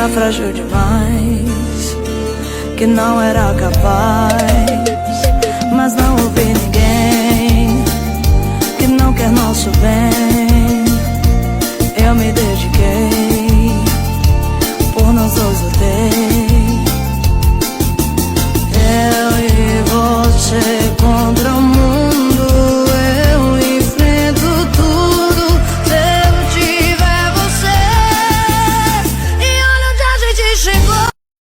era frágil demais, que não era capaz, mas não houve ninguém que não quer nosso bem. Eu me dediquei, por nós dois lutei. Eu e você contra o mundo, eu enfrento tudo se eu tiver você. E olha onde a gente chegou.